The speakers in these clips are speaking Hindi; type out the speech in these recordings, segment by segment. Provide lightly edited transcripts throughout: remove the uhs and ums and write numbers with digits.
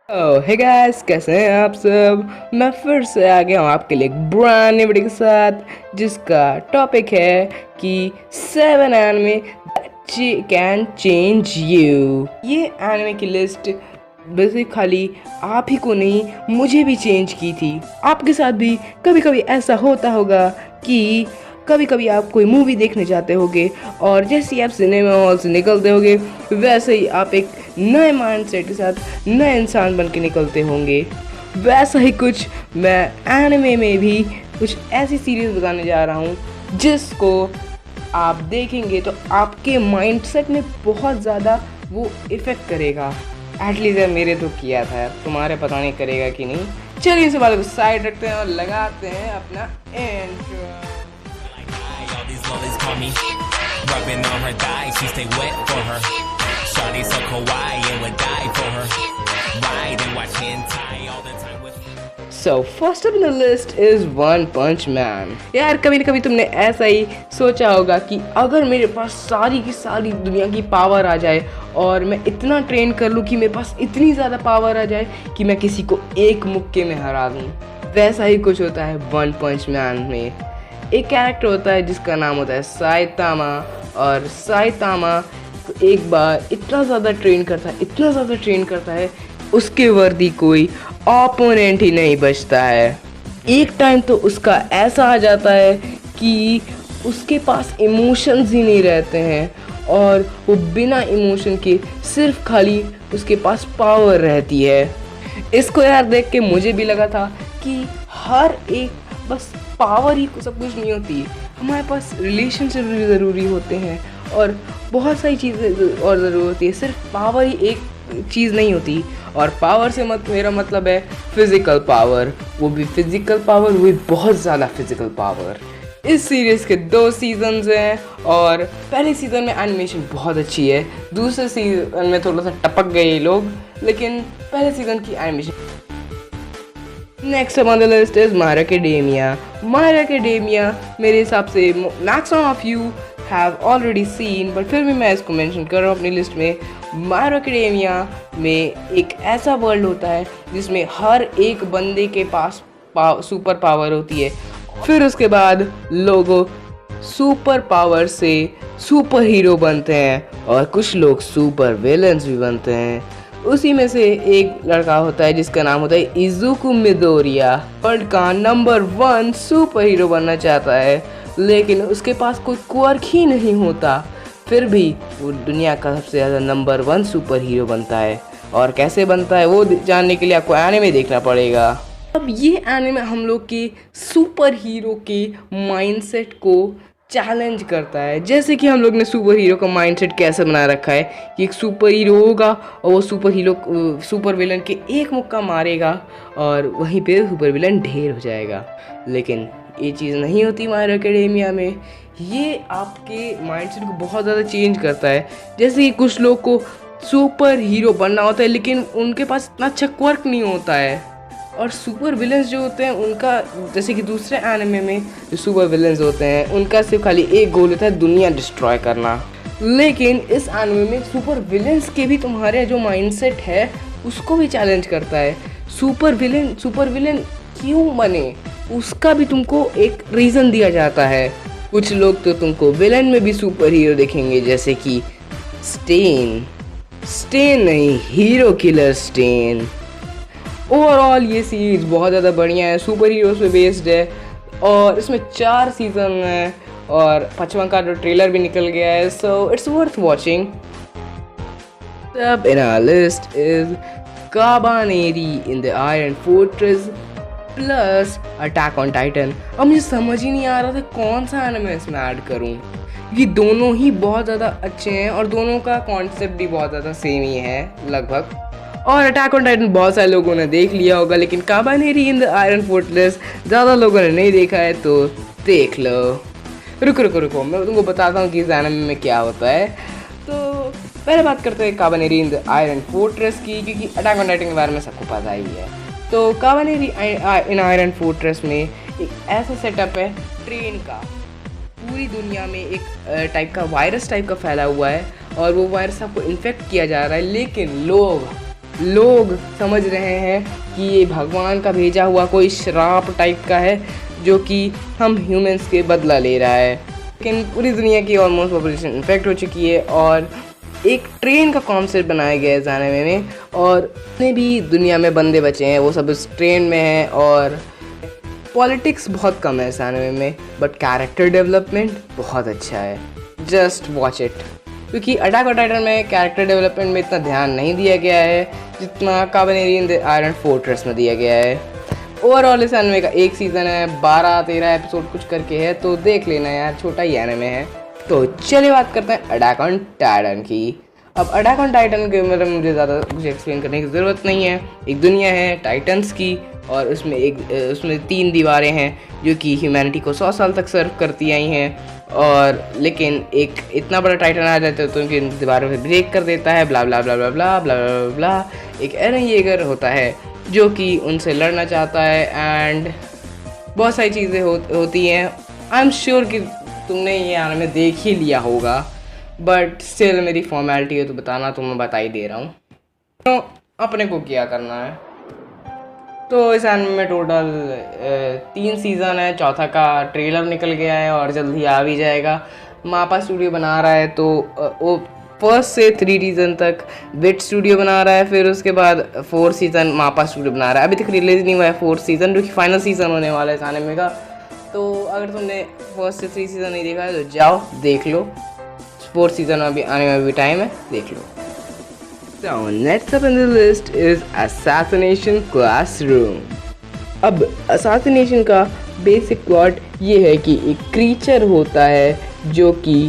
हे गाइस, कैसे हैं आप सब। मैं फिर से आ गया हूँ आपके लिए एक ब्रांड न्यू वीडियो के साथ जिसका टॉपिक है कि 7 एनिमे कैन चेंज यू। ये एनिमे की लिस्ट वैसे खाली आप ही को नहीं, मुझे भी चेंज की थी। आपके साथ भी कभी कभी ऐसा होता होगा कि कभी कभी आप कोई मूवी देखने जाते होगे और जैसे ही आप सिनेमा हॉल से निकलते होगे वैसे ही आप एक नए माइंडसेट के साथ नए इंसान बन के निकलते होंगे। वैसा ही कुछ मैं एनिमे में भी कुछ ऐसी सीरीज बताने जा रहा हूँ जिसको आप देखेंगे तो आपके माइंडसेट में बहुत ज़्यादा वो इफ़ेक्ट करेगा। एटलीस्ट मेरे तो किया था, तुम्हारे पता नहीं करेगा कि नहीं। चलिए इस बात को साइड रखते हैं और लगाते हैं अपना intro. These lollies call me rubbing on her thigh, she stay wet for her. Shawty so kawaii and would die for her. Ride and watch hentai all the time with. So first up in the list is One Punch Man। यार कभी ना कभी तुमने ऐसा ही सोचा होगा कि अगर मेरे पास सारी की सारी दुनिया की पावर आ जाए और मैं इतना ट्रेन कर लूँ कि मेरे पास इतनी ज़्यादा पावर आ जाए कि मैं किसी को एक मुक्के में हरा दूँ। वैसा ही कुछ होता है वन पंच मैन में। एक कैरेक्टर होता है जिसका नाम होता है साइतामा, और साइतामा एक बार इतना ज़्यादा ट्रेन करता है उसके वर्दी कोई ओपोनेंट ही नहीं बचता है। एक टाइम तो उसका ऐसा आ जाता है कि उसके पास इमोशंस ही नहीं रहते हैं और वो बिना इमोशन के सिर्फ खाली उसके पास पावर रहती है। इसको यार देख के मुझे भी लगा था कि हर एक बस पावर ही सब कुछ नहीं होती, हमारे पास रिलेशनशिप भी ज़रूरी होते हैं और बहुत सारी चीज़ें और ज़रूरी होती है। सिर्फ पावर ही एक चीज़ नहीं होती। और पावर से मेरा मतलब है फिज़िकल पावर, वो भी फिज़िकल पावर, वो भी बहुत ज़्यादा फिज़िकल पावर। इस सीरीज़ के 2 सीजन्स हैं और पहले सीज़न में एनिमेशन बहुत अच्छी है, दूसरे सीज़न में थोड़ा सा टपक गए ये लोग, लेकिन पहले सीज़न की animation. Next on the list is my academia. My academia मेरे हिसाब से maximum of you have already seen, but फिर भी मैं इसको मेंशन कर रहा हूँ अपनी लिस्ट में। माय एकेडेमिया में एक ऐसा वर्ल्ड होता है जिसमें हर एक बंदे के पास सुपर पावर होती है। फिर उसके बाद लोग सुपर पावर से सुपर हीरो बनते हैं और कुछ लोग सुपर विलेंस भी बनते हैं। उसी में से एक लड़का होता है जिसका नाम होता है इज़ुकु मिडोरिया। वर्ल्ड का नंबर 1 सुपर हीरो बनना चाहता है, लेकिन उसके पास कोई क्वर्क ही नहीं होता। फिर भी वो दुनिया का सबसे ज़्यादा नंबर 1 सुपर हीरो बनता है। और कैसे बनता है वो जानने के लिए आपको एनिमे देखना पड़ेगा। अब ये एनिमे हम लोग के सुपर हीरो के माइंडसेट को चैलेंज करता है। जैसे कि हम लोग ने सुपर हीरो का माइंडसेट कैसे बना रखा है कि एक सुपर हीरो होगा और वो सुपर विलन के एक मुक्का मारेगा और वहीं पे सुपर विलन ढेर हो जाएगा। लेकिन ये चीज़ नहीं होती माय एकेडेमिया में। ये आपके माइंडसेट को बहुत ज़्यादा चेंज करता है। जैसे कि कुछ लोग को सुपर हीरो बनना होता है लेकिन उनके पास इतना अच्छा क्वर्क नहीं होता है। और सुपर विलेंस जो होते हैं उनका, जैसे कि दूसरे एनिमे में जो सुपर विलेंस होते हैं उनका सिर्फ खाली एक गोल होता है, दुनिया डिस्ट्रॉय करना। लेकिन इस एनिमे में सुपर विलेंस के भी तुम्हारे जो माइंडसेट है उसको भी चैलेंज करता है। सुपर विलेन क्यों बने उसका भी तुमको एक रीज़न दिया जाता है। कुछ लोग तो तुमको विलेन में भी सुपर हीरो देखेंगे, जैसे कि स्टेन नहीं, हीरो किलर स्टेन। ओवरऑल ये सीरीज बहुत ज़्यादा बढ़िया है, सुपर हीरोज़ पे बेस्ड है और इसमें 4 सीज़न है और 5वां का जो ट्रेलर भी निकल गया है। So it's worth watching. Up in our list is Kabaneri in the Iron Fortress plus attack on Titan. अब मुझे समझ ही नहीं आ रहा था कौन सा एनिमे इसमें ऐड करूँ। ये दोनों ही बहुत ज़्यादा अच्छे हैं और दोनों का कॉन्सेप्ट भी बहुत ज़्यादा सेम ही है लगभग। और अटैक ऑन टाइटन बहुत सारे लोगों ने देख लिया होगा, लेकिन काबानेरी इन द आयरन फोर्ट्रेस ज़्यादा लोगों ने नहीं देखा है, तो देख लो। रुको मैं तुमको बताता हूँ कि इस एनिमे में क्या होता है। तो पहले बात करते हैं काबानेरी इन द आयरन फोर्ट्रेस की, क्योंकि अटैक ऑन टाइटन के बारे में सबको पता ही है। तो काबानेरी इन आयरन फोर्ट्रेस में एक ऐसा सेटअप है ट्रेन का। पूरी दुनिया में एक टाइप का वायरस टाइप का फैला हुआ है और वो वायरस आपको इन्फेक्ट किया जा रहा है, लेकिन लोग लोग समझ रहे हैं कि ये भगवान का भेजा हुआ कोई श्राप टाइप का है जो कि हम ह्यूमंस के बदला ले रहा है। लेकिन पूरी दुनिया की ऑलमोस्ट पॉपुलेशन इन्फेक्ट हो चुकी है और एक ट्रेन का कॉन्सेप्ट बनाया गया है इस एनिमे में, और जितने भी दुनिया में बंदे बचे हैं वो सब इस ट्रेन में हैं। और पॉलिटिक्स बहुत कम है इस एनिमे में, बट कैरेक्टर डेवलपमेंट बहुत अच्छा है। Just watch it. क्योंकि अटैक ऑन टाइटन में कैरेक्टर डेवलपमेंट में इतना ध्यान नहीं दिया गया है जितना काबनेरी इन द आयरन फोर्ट्रेस में दिया गया है। ओवरऑल इस एनिमे का एक सीज़न है, 12-13 एपिसोड कुछ करके है, तो देख लेना यार, छोटा ही एनिमे है। तो चलिए बात करते हैं अटैक ऑन टाइटन की। अब अटैक ऑन टाइटन के मतलब मुझे ज़्यादा कुछ एक्सप्लेन करने की ज़रूरत नहीं है। एक दुनिया है टाइटन्स की और उसमें 3 दीवारें हैं जो कि ह्यूमैनिटी को 100 साल तक सर्व करती आई हैं। और लेकिन एक इतना बड़ा टाइटन आ जाता है तो उनकी दीवारों पे ब्रेक कर देता है, ब्ला ब्ला ब्ला ब्ला ब्ला ब्ला ब्ला ब्ला। एक एरन येगर होता है जो कि उनसे लड़ना चाहता है एंड बहुत सारी चीज़ें होती हैं। आई एम श्योर कि तुमने ये एनिमे देख ही लिया होगा, बट स्टिल मेरी फॉर्मेलिटी है तो बताना, तो मैं बता ही दे रहा हूँ। तो अपने को क्या करना है, तो इस एनिमे में टोटल 3 सीज़न है, चौथा का ट्रेलर निकल गया है और जल्दी आ भी जाएगा। मापा स्टूडियो बना रहा है, तो वो 1 से 3 सीज़न तक विट स्टूडियो बना रहा है, फिर उसके बाद 4 सीज़न मापा स्टूडियो बना रहा है। अभी तक रिलीज़ नहीं हुआ है 4th सीज़न, जो कि फाइनल सीज़न होने वाला है इस एनिमे का। तो अगर तुमने 1 से 3 सीज़न नहीं देखा है तो जाओ देख लो, 4th सीज़न अभी आने में भी टाइम है, देख लो। So next up in the list is Assassination Classroom। अब Assassination का बेसिक प्लॉट ये है कि एक क्रीचर होता है जो कि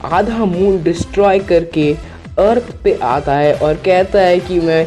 आधा मून डिस्ट्रॉय करके अर्थ पे आता है और कहता है कि मैं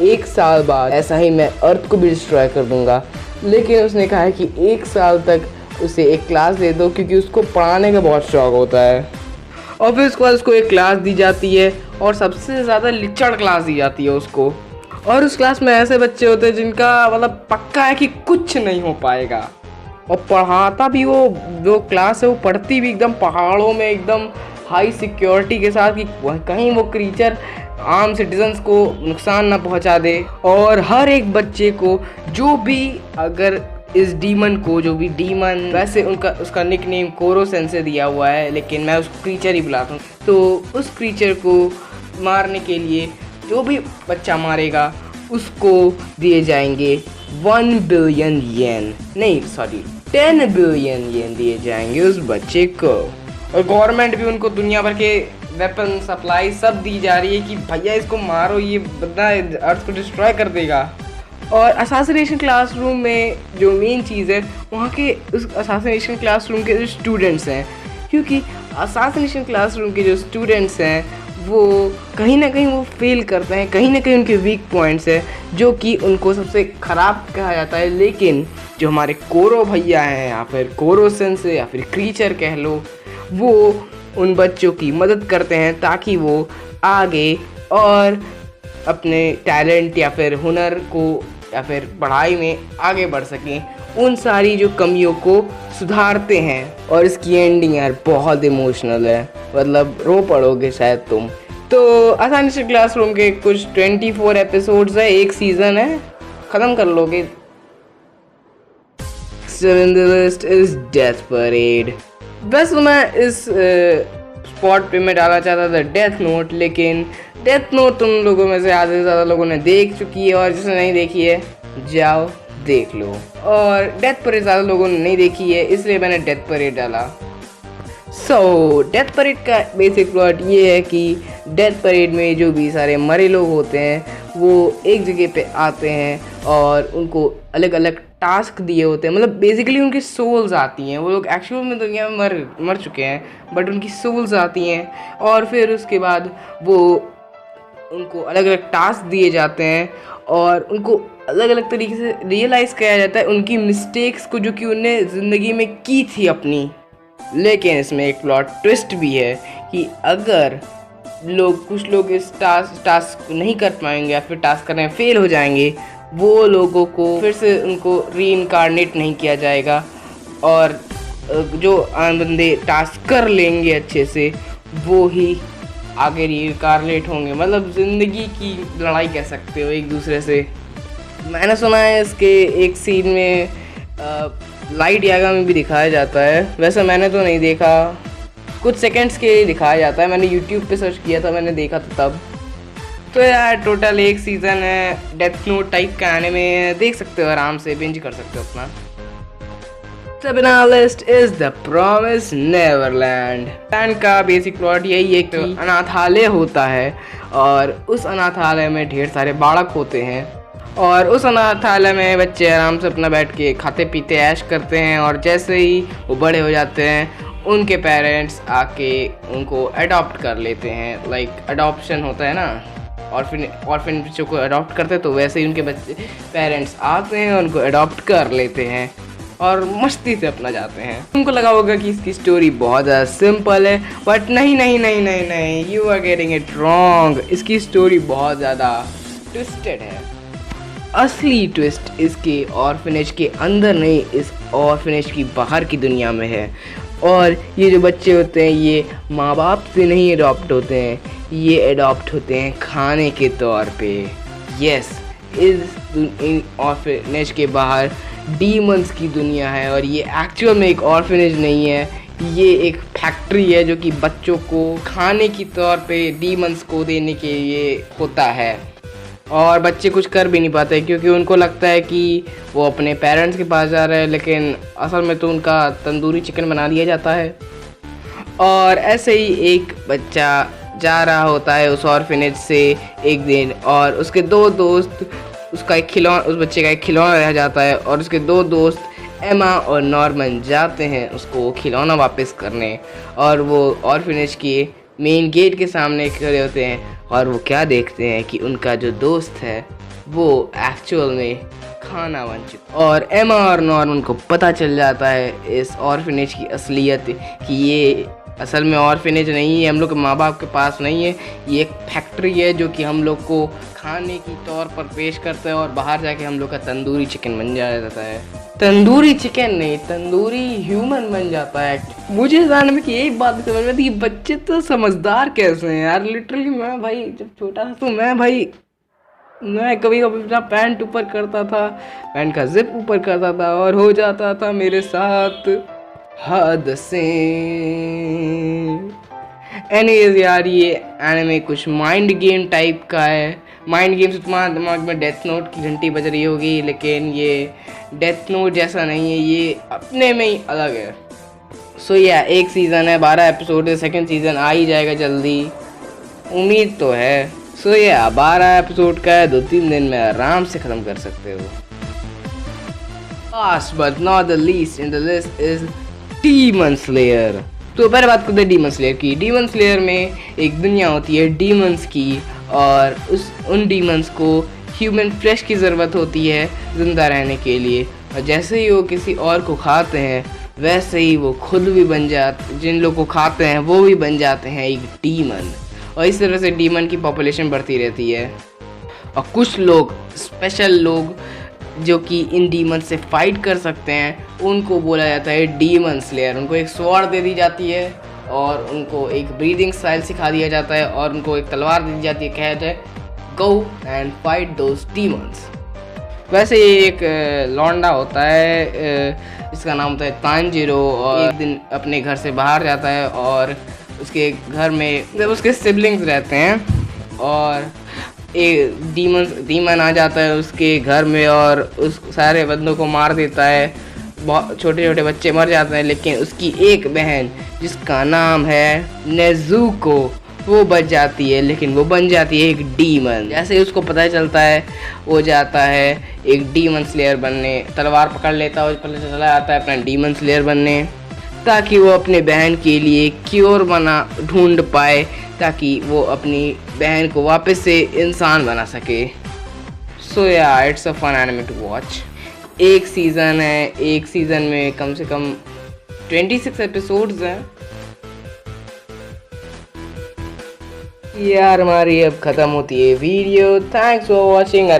1 साल बाद ऐसा ही मैं अर्थ को भी डिस्ट्रॉय कर दूंगा। लेकिन उसने कहा है कि 1 साल तक उसे एक क्लास दे दो, क्योंकि उसको पढ़ाने का बहुत शौक होता है। और फिर उसके बाद उसको एक क्लास दी जाती है और सबसे ज़्यादा लिचड़ क्लास दी जाती है उसको। और उस क्लास में ऐसे बच्चे होते हैं जिनका मतलब पक्का है कि कुछ नहीं हो पाएगा। और पढ़ाता भी वो जो क्लास है वो पढ़ती भी एकदम पहाड़ों में एकदम हाई सिक्योरिटी के साथ कि कहीं वो क्रीचर आम सिटीजन्स को नुकसान ना पहुंचा दे। और हर एक बच्चे को जो भी अगर इस डीमन को, जो भी डीमन, वैसे उसका निकनेम कोरो सेंसे दिया हुआ है, लेकिन मैं उसको क्रीचर ही बुलाता हूँ। तो उस क्रीचर को मारने के लिए जो भी बच्चा मारेगा उसको दिए जाएंगे 1 बिलियन येन, नहीं सॉरी 10 बिलियन येन दिए जाएंगे उस बच्चे को। और गवर्नमेंट भी उनको दुनिया भर के वेपन सप्लाई सब दी जा रही है कि भैया इसको मारो, ये बंदा अर्थ को डिस्ट्रॉय कर देगा। और असासिनेशन क्लासरूम में जो मेन चीज़ है वहाँ के उस असासिनेशन क्लासरूम के जो स्टूडेंट्स हैं, क्योंकि असासिनेशन क्लासरूम के जो स्टूडेंट्स हैं वो कहीं ना कहीं वो फेल करते हैं, कहीं ना कहीं उनके वीक पॉइंट्स है जो कि उनको सबसे ख़राब कहा जाता है। लेकिन जो हमारे कोरो भैया हैं या फिर कोरो सेंसे या फिर क्रीचर कह लो, वो उन बच्चों की मदद करते हैं ताकि वो आगे और अपने टैलेंट या फिर हुनर को या फिर पढ़ाई में आगे बढ़ सकें। उन सारी जो कमियों को सुधारते हैं। और इसकी एंडिंग यार बहुत इमोशनल है, मतलब रो पड़ोगे शायद तुम। तो आसानी से क्लासरूम के कुछ 24 एपिसोड्स है, एक सीज़न है, ख़त्म कर लोगे। In the list is Death Parade। बस मैं इस स्पॉट पे मैं डालना चाहता था डेथ नोट, लेकिन डेथ नोट तुम लोगों में से आधे से ज़्यादा लोगों ने देख चुकी है, और जिसने नहीं देखी है जाओ देख लो। और डेथ परेड ज़्यादा लोगों ने नहीं देखी है, इसलिए मैंने डेथ परेड डाला। डेथ परेड का बेसिक प्लॉट ये है कि डेथ परेड में जो भी सारे मरे लोग होते हैं वो एक जगह पे आते हैं और उनको अलग अलग टास्क दिए होते हैं। मतलब बेसिकली उनकी सोल्स आती हैं, वो लोग एक्चुअल में दुनिया में मर चुके हैं, बट उनकी सोल्स आती हैं। और फिर उसके बाद वो उनको अलग अलग टास्क दिए जाते हैं और उनको अलग अलग तरीके से रियलाइज़ किया जाता है उनकी मिस्टेक्स को जो कि उनने ज़िंदगी में की थी अपनी। लेकिन इसमें एक प्लॉट ट्विस्ट भी है कि अगर कुछ लोग इस टास्क को नहीं कर पाएंगे या फिर टास्क करने में फेल हो जाएंगे, वो लोगों को फिर से उनको रीइंकारनेट नहीं किया जाएगा। और जो बंदे टास्क कर लेंगे अच्छे से वो ही आगे रिकारलेट होंगे, मतलब ज़िंदगी की लड़ाई कह सकते हो एक दूसरे से। मैंने सुना है इसके एक सीन में लाइट यागा में भी दिखाया जाता है, वैसे मैंने तो नहीं देखा, कुछ सेकंड्स के लिए दिखाया जाता है, मैंने यूट्यूब पे सर्च किया था, मैंने देखा था तब। तो यार टोटल एक सीज़न है, डेथ नोट टाइप का एनिमे, देख सकते हो आराम से, बिंज कर सकते हो अपना। Seven list is the promise Neverland. Land का बेसिक प्लॉट यही है कि अनाथालय होता है और उस अनाथालय में ढेर सारे बालक होते हैं और उस अनाथालय में बच्चे आराम से अपना बैठ के खाते पीते ऐश करते हैं और जैसे ही वो बड़े हो जाते हैं उनके पेरेंट्स आके उनको अडॉप्ट कर लेते हैं। लाइक अडॉप्शन होता है ना, ऑर्फिन बच्चों को अडॉप्ट करते हैं, तो वैसे ही उनके बच्चे पेरेंट्स आते हैं उनको अडॉप्ट कर लेते हैं और मस्ती से अपना जाते हैं। तुमको लगा होगा कि इसकी स्टोरी बहुत ज़्यादा सिंपल है, बट नहीं, you are getting it wrong. इसकी स्टोरी बहुत ज़्यादा ट्विस्टेड है। असली ट्विस्ट इसके ऑर्फनेज के अंदर नहीं, इस ऑर्फनेज की बाहर की दुनिया में है। और ये जो बच्चे होते हैं ये माँ बाप से नहीं अडॉप्ट होते हैं, ये अडॉप्ट होते हैं खाने के तौर पे। यस, इस ऑर्फनेज के बाहर डीमंस की दुनिया है और ये एक्चुअल में एक ऑर्फनेज नहीं है, ये एक फैक्ट्री है जो कि बच्चों को खाने की तौर पे डीमंस को देने के लिए होता है। और बच्चे कुछ कर भी नहीं पाते क्योंकि उनको लगता है कि वो अपने पेरेंट्स के पास जा रहे हैं, लेकिन असल में तो उनका तंदूरी चिकन बना दिया जाता है। और ऐसे ही एक बच्चा जा रहा होता है उस ऑर्फनेज से एक दिन, और उसके दो दोस्त, उस बच्चे का एक खिलौना रह जाता है और उसके दो दोस्त एमा और नॉर्मन जाते हैं उसको खिलौना वापस करने। और वो ऑर्फनेज के मेन गेट के सामने खड़े होते हैं और वो क्या देखते हैं कि उनका जो दोस्त है वो एक्चुअल में खाना बन चुका। और एमा और नॉर्मन को पता चल जाता है इस ऑर्फनेज की असलियत कि ये असल में ऑर्फनेज नहीं है, हम लोग के माँ बाप के पास नहीं है, ये एक फैक्ट्री है जो कि हम लोग को खाने की तौर पर पेश करता है और बाहर जाके हम लोग का तंदूरी चिकन बन जाता है। तंदूरी चिकन नहीं, तंदूरी ह्यूमन बन जाता है। मुझे जानने में कि यही बात समझ में थी, बच्चे तो समझदार कैसे हैं यार। लिटरली मैं भाई जब छोटा था तो मैं कभी कभी अपना पैंट ऊपर करता था, पैंट का जिप ऊपर करता था और हो जाता था मेरे साथ हद से। एनीवेज यार, ये एनिमे कुछ माइंड गेम टाइप का है। माइंड गेम से तुम्हारे दिमाग में डेथ नोट की घंटी बज रही होगी, लेकिन ये डेथ नोट जैसा नहीं है, ये अपने में ही अलग है। सो या एक सीज़न है, 12 एपिसोड है, सेकंड सीज़न आ ही जाएगा जल्दी, उम्मीद तो है। सो या 12 एपिसोड का है, 2-3 दिन में आराम से ख़त्म कर सकते हो। Last but not the least in the list is demon slayer. तो पहले बात करते हैं डीमन स्लेयर की। डीमन स्लेयर में एक दुनिया होती है डीमंस की, और उन डीमंस को ह्यूमन फ्लेश की ज़रूरत होती है ज़िंदा रहने के लिए। और जैसे ही वो किसी और को खाते हैं वैसे ही वो खुद भी बन जाते, जिन लोग को खाते हैं वो भी बन जाते हैं एक डीमन। और इस तरह से डीमन की पॉपुलेशन बढ़ती रहती है। और कुछ लोग, स्पेशल लोग जो कि इन डीमन से फाइट कर सकते हैं, उनको बोला जाता है डीमन स्लेयर। उनको एक स्वॉर्ड दे दी जाती है और उनको एक ब्रीदिंग स्टाइल सिखा दिया जाता है और उनको एक तलवार दे दी जाती है, कहते हैं go and fight those demons. वैसे ये एक लौंडा होता है, इसका नाम होता है तांजिरो, और एक दिन अपने घर से बाहर जाता है और उसके घर में जब उसके सिबलिंग्स रहते हैं और एक डीमन आ जाता है उसके घर में और उस सारे बंदों को मार देता है। बहुत छोटे छोटे बच्चे मर जाते हैं, लेकिन उसकी एक बहन जिसका नाम है नेज़ुको वो बच जाती है, लेकिन वो बन जाती है एक डीमन। जैसे ही उसको पता चलता है वो जाता है एक डीमन स्लेयर बनने, तलवार पकड़ लेता है और पहले चला जाता है अपना डीमन स्लेयर बनने, ताकि वो अपने बहन के लिए क्योर ढूंढ पाए, ताकि वो अपनी बहन को वापस से इंसान बना सके। सो या it's a fun anime to watch. एक सीज़न है, एक सीज़न में कम से कम 26 एपिसोड्स हैं। यार हमारी अब ख़त्म होती है वीडियो। Thanks for watching.